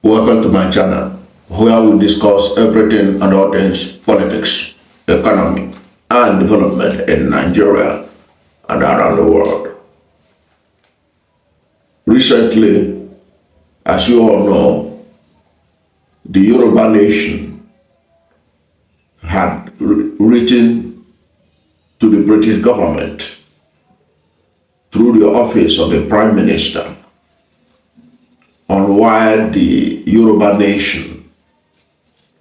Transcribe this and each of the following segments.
Welcome to my channel, where we discuss everything and all things politics, economy, and development in Nigeria and around the world. Recently, as you all know, the Yoruba Nation had written to the British government through the office of the Prime Minister on why the Yoruba Nation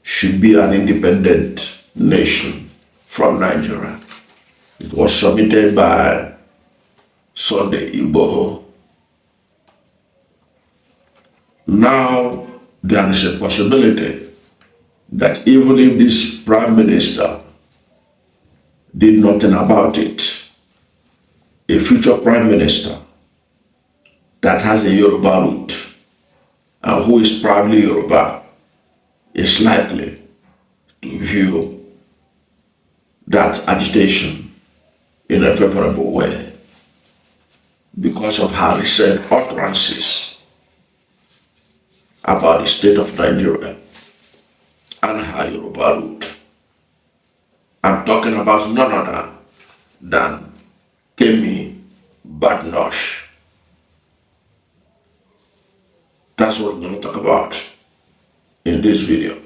should be an independent nation from Nigeria. It was submitted by Sunday Igboho. Now there is a possibility that even if this Prime Minister did nothing about it, a future Prime Minister that has a Yoruba root and who is proudly Yoruba is likely to view that agitation in a favorable way because of her recent utterances about the state of Nigeria and her Yoruba root. I'm talking about none other than Kemi Badenoch. That's what we're going to talk about in this video.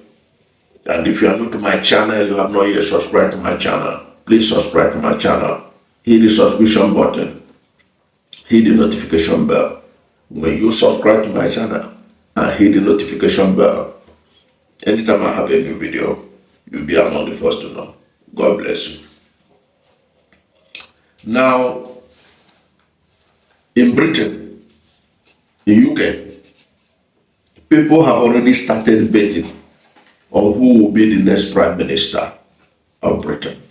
And if you are new to my channel, you have not yet subscribed to my channel, please subscribe to my channel. Hit the subscription button, hit the notification bell. When you subscribe to my channel and hit the notification bell, anytime I have a new video, you'll be among the first to know. God bless you. Now, in Britain, in UK, people have already started betting on who will be the next Prime Minister of Britain.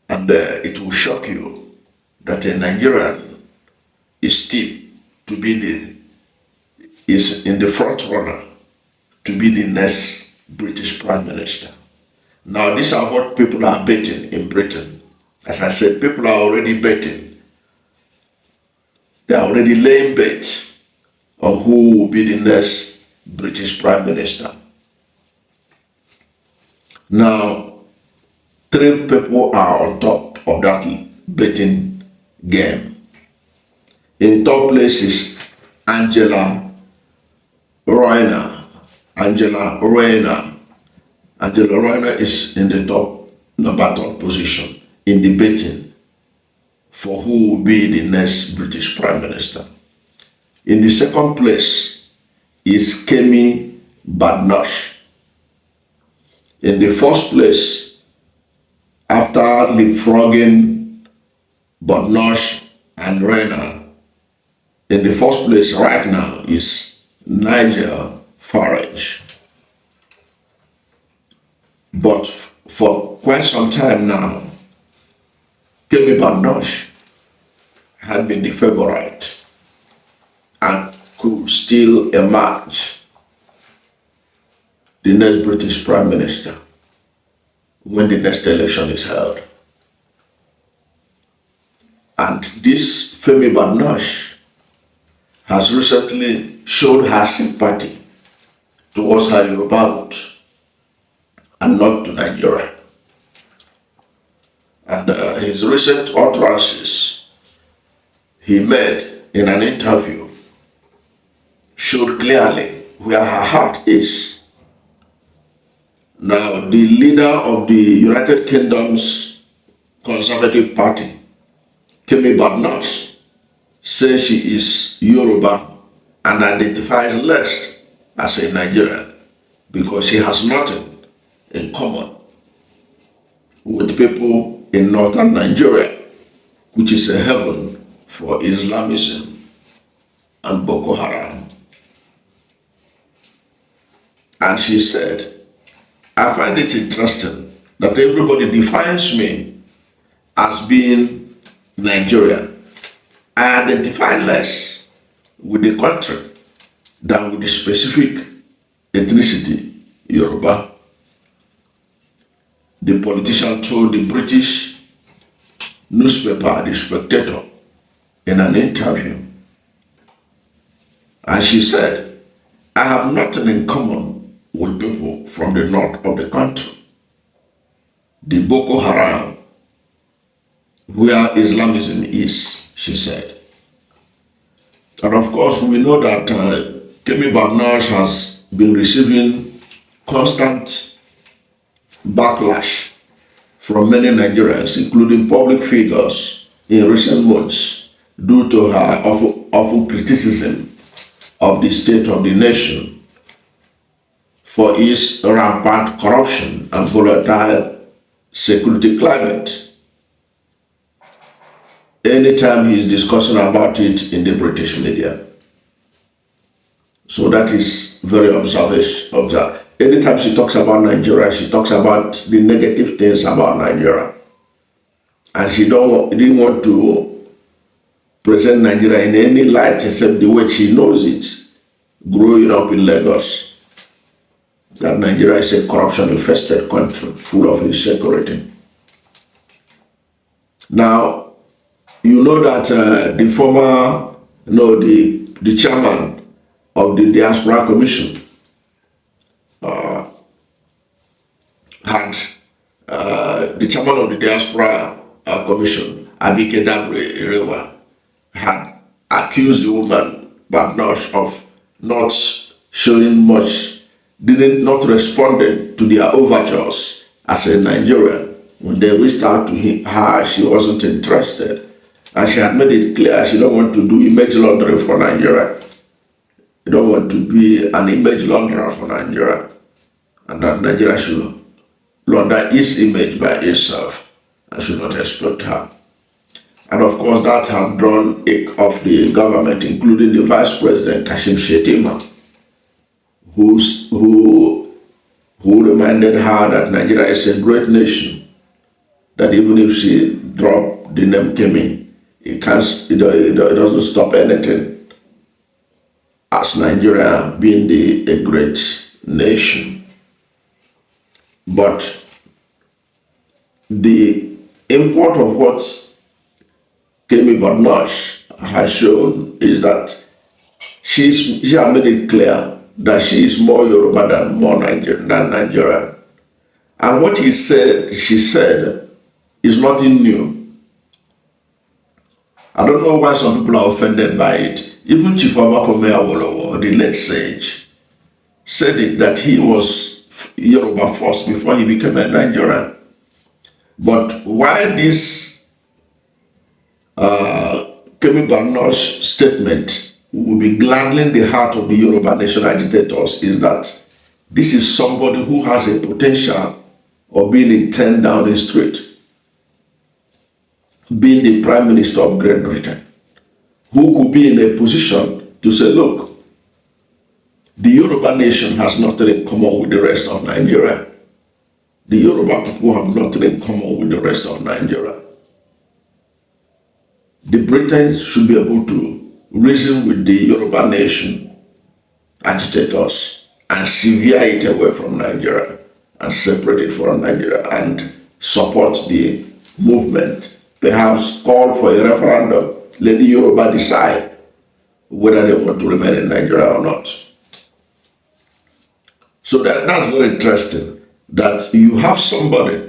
And it will shock you that a Nigerian is in the front runner to be the next British Prime Minister. Now, these are what people are betting in Britain. As I said, people are already betting. They are already laying bets on who will be the next British Prime Minister. Now, 3 people are on top of that betting game. In top place is Angela Rayner. Angela Rayner is in the top number 3 position in the betting for who will be the next British Prime Minister. In the second place is Kemi Badenoch. In the first place, after leapfrogging Badenoch and Rayner, in the first place right now is Nigel Farage. But for quite some time now, Kemi Badenoch had been the favorite and could still emerge the next British Prime Minister when the next election is held. And this Kemi Badenoch has recently shown her sympathy towards her Yoruba root and not to Nigeria. And his recent utterances he made in an interview showed clearly where her heart is. Now, the leader of the United Kingdom's Conservative Party, Kemi Badenoch, says she is Yoruba and identifies less as a Nigerian because she has nothing in common with people in northern Nigeria, which is a heaven for Islamism and Boko Haram. And she said, I find it interesting that everybody defines me as being Nigerian. I identify less with the country than with the specific ethnicity, Yoruba. The politician told the British newspaper, the Spectator, in an interview. And she said, I have nothing in common with people from the north of the country. The Boko Haram, where Islamism is, she said. And of course, we know that Kemi Badenoch has been receiving constant backlash from many Nigerians, including public figures in recent months, due to her often criticism of the state of the nation for its rampant corruption and volatile security climate. Anytime he is discussing about it in the British media. So that is very observation. Anytime she talks about Nigeria, she talks about the negative things about Nigeria. And she didn't want to present Nigeria in any light except the way she knows it, growing up in Lagos. That Nigeria is a corruption-infested country, full of insecurity. Now, you know that the chairman of the Diaspora Commission the chairman of the Diaspora Commission, Abike Dabrewa, had accused the woman Badenoch of not showing much, not responding to their overtures as a Nigerian. When they reached out to her, she wasn't interested. And she had made it clear she don't want to do image laundering for Nigeria. She don't want to be an image launderer for Nigeria. And that Nigeria should launder its image by itself and should not exploit her. And of course, that had drawn ache of the government, including the Vice President Kashim Shettima, who reminded her that Nigeria is a great nation, that even if she dropped the name Kemi, it doesn't stop anything as Nigeria being a great nation. But the import of what Kemi Badenoch has shown is that she has made it clear that she is more Yoruba than Nigerian. And what she said is nothing new. I don't know why some people are offended by it. Even Chief Obafemi Awolowo, the late sage, said it that he was Yoruba first before he became a Nigerian. But why this Kemi Badenoch statement will be gladdening the heart of the Yoruba Nation agitators is that this is somebody who has a potential of being in 10 Downing Street, being the Prime Minister of Great Britain, who could be in a position to say, look, the Yoruba Nation has nothing in common with the rest of Nigeria. The Yoruba people have nothing in common with the rest of Nigeria. The Britons should be able to reason with the Yoruba Nation agitators and sever it away from Nigeria and separate it from Nigeria and support the movement. Perhaps call for a referendum. Let the Yoruba decide whether they want to remain in Nigeria or not. So that's very interesting, that you have somebody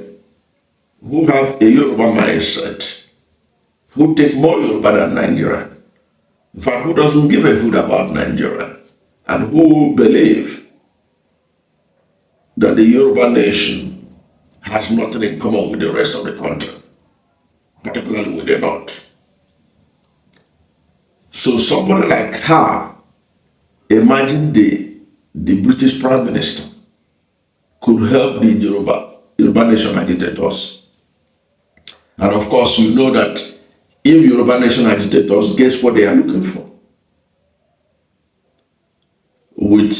who have a Yoruba mindset, who take more Yoruba than Nigerian, in fact, who doesn't give a hoot about Nigeria, and who believe that the Yoruba Nation has nothing in common with the rest of the country, particularly with the North. So somebody like her, imagine the British Prime Minister could help the Yoruba Nation agitators. And of course, you know that if Yoruba Nation agitators guess what they are looking for, with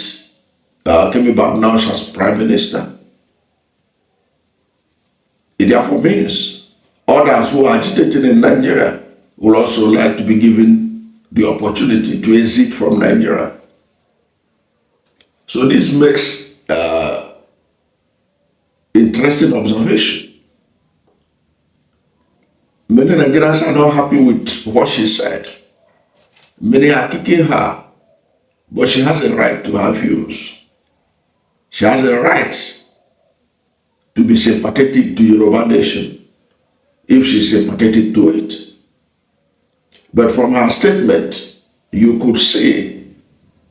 Kemi Badenoch as Prime Minister, it therefore means others who are agitating in Nigeria will also like to be given the opportunity to exit from Nigeria. So this makes interesting observation. Many Nigerians are not happy with what she said. Many are kicking her But she has a right to have views. She has a right to be sympathetic to Yoruba Nation if she's sympathetic to it. But from her statement, you could see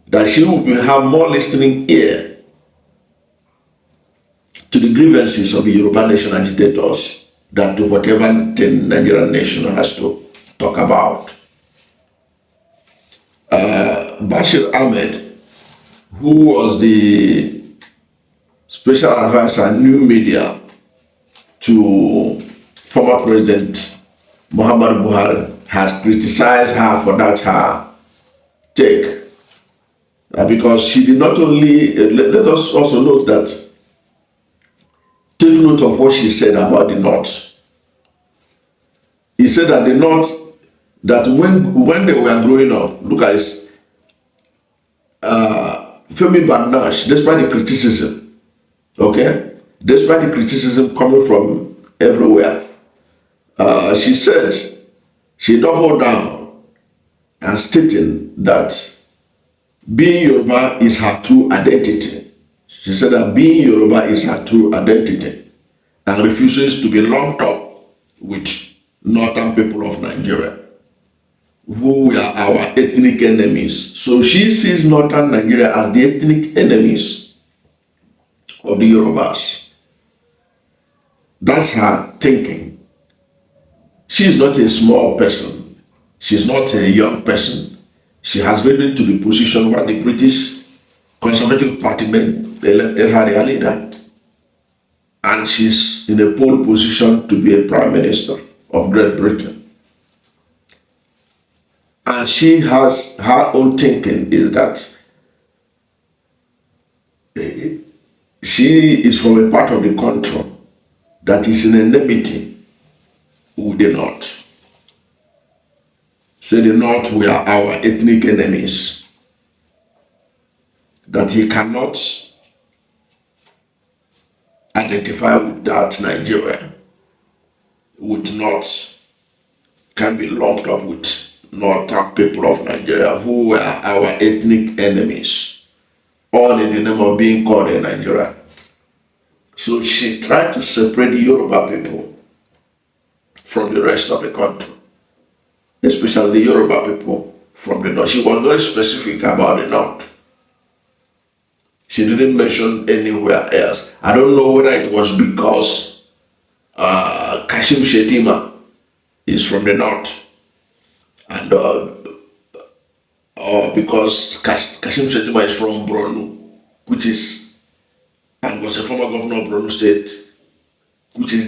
that she will have more listening ear to the grievances of the Yoruba Nation agitators than to whatever the Nigerian nation has to talk about. Bashir Ahmed, who was the special advisor new media to former President Muhammad Buhari, has criticized her for that her take. Because she did not only, let us also note that, take note of what she said about the North. He said that the North, that when they were growing up, look at this, Kemi Badenoch, despite the criticism, okay, despite the criticism coming from everywhere, she said, she doubled down and stating that being Yoruba is her true identity. She said that being Yoruba is her true identity and refuses to be lumped up with northern people of Nigeria, who are our ethnic enemies. So she sees northern Nigeria as the ethnic enemies of the Yorubas. That's her thinking. She is not a small person. She's not a young person. She has risen to the position where the British Conservative Party elected her their leader. And she's in a pole position to be a Prime Minister of Great Britain. And she has her own thinking is that she is from a part of the country that is in enmity with the North. Say the North, we are our ethnic enemies. That he cannot identify with that Nigeria, with North, can be lumped up with northern people of Nigeria who were our ethnic enemies, all in the name of being called a Nigeria. So she tried to separate the Yoruba people from the rest of the country, especially the Yoruba people from the North. She was very specific about the North. She didn't mention anywhere else. I don't know whether it was because Kashim Shettima is from the North, and or because Kashim Shettima is from Borno, which was a former governor of Borno State, which had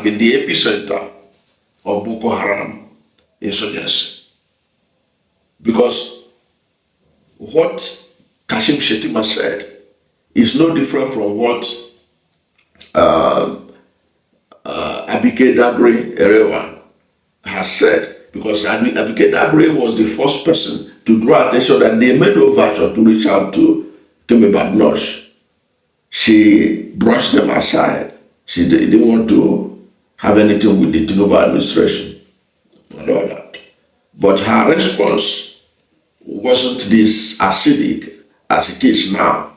been the epicenter of Boko Haram insurgency. Because what Kashim Shettima said is no different from what Abike Dabiri Erewa has said, because Abike Dabiri was the first person to draw attention that they made overture to reach out to Kemi Badenoch. She brushed them aside. She didn't want to have anything with the Tinubu administration and all that. But her response wasn't this acidic as it is now,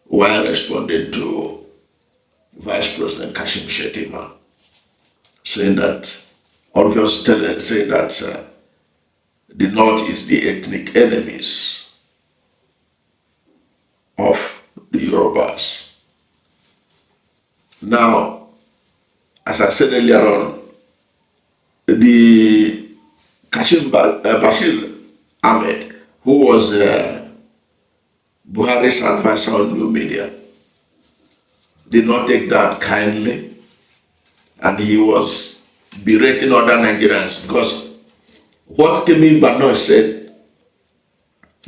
while responding to Vice President Kashim Shettima, saying that, saying that the North is the ethnic enemies of the Yorubas. Now, as I said earlier on, the Bashir Ahmed, who was Buhari's advisor on new media, did not take that kindly, and he was berating other Nigerians, because what Kemi Badenoch said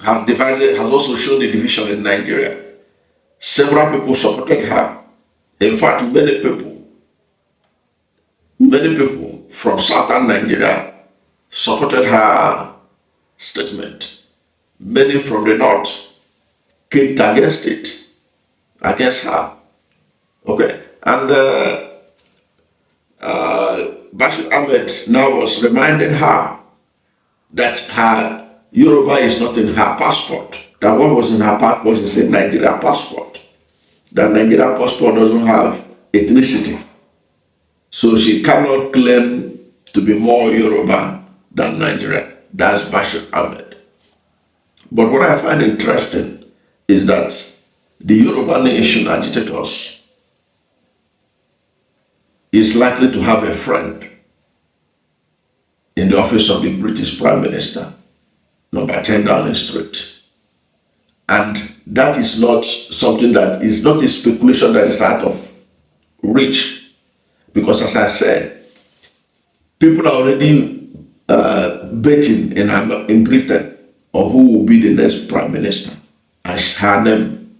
has also shown the division in Nigeria. Several people supported her. In fact, many people from southern Nigeria supported her statement. Many from the north kicked against her. Okay, and Bashir Ahmed now was reminding her that Yoruba is not in her passport. That what was in her passport is a Nigerian passport. That Nigerian passport doesn't have ethnicity. So she cannot claim to be more Yoruba than Nigerian. That's Bashir Ahmed. But what I find interesting is that the Yoruba Nation agitators is likely to have a friend in the office of the British Prime Minister, number 10 Downing Street. And that is not something that is not a speculation that is out of reach. Because as I said, people are already betting in Britain on who will be the next Prime Minister. And her name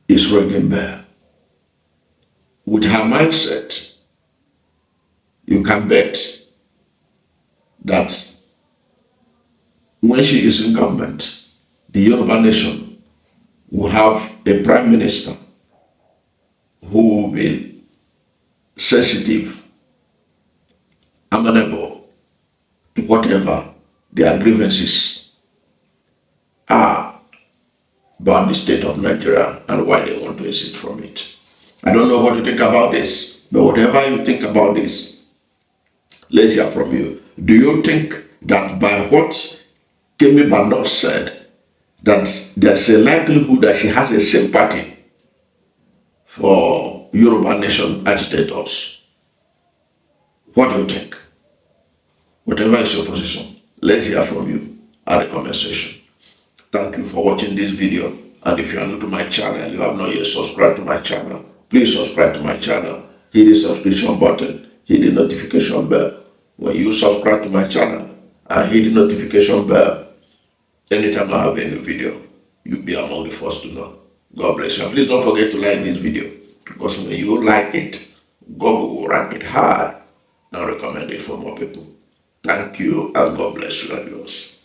is ringing bell. With her mindset, you can bet that when she is in government, the Yoruba Nation will have a Prime Minister who will be sensitive, amenable to whatever their grievances are about the state of Nigeria and why they want to exit from it. I don't know what you think about this, but whatever you think about this, let's hear from you. Do you think that by what Kemi Badenoch said, that there's a likelihood that she has a sympathy for Yoruba Nation agitators? What do you think? Whatever is your position, let's hear from you at the comment section. Thank you for watching this video. And if you are new to my channel, you have not yet subscribed to my channel, please subscribe to my channel. Hit the subscription button, hit the notification bell. When you subscribe to my channel and hit the notification bell, anytime I have a new video, you'll be among the first to know. God bless you. And please don't forget to like this video, because when you like it, God will rank it high and recommend it for more people. Thank you, and God bless you and yours.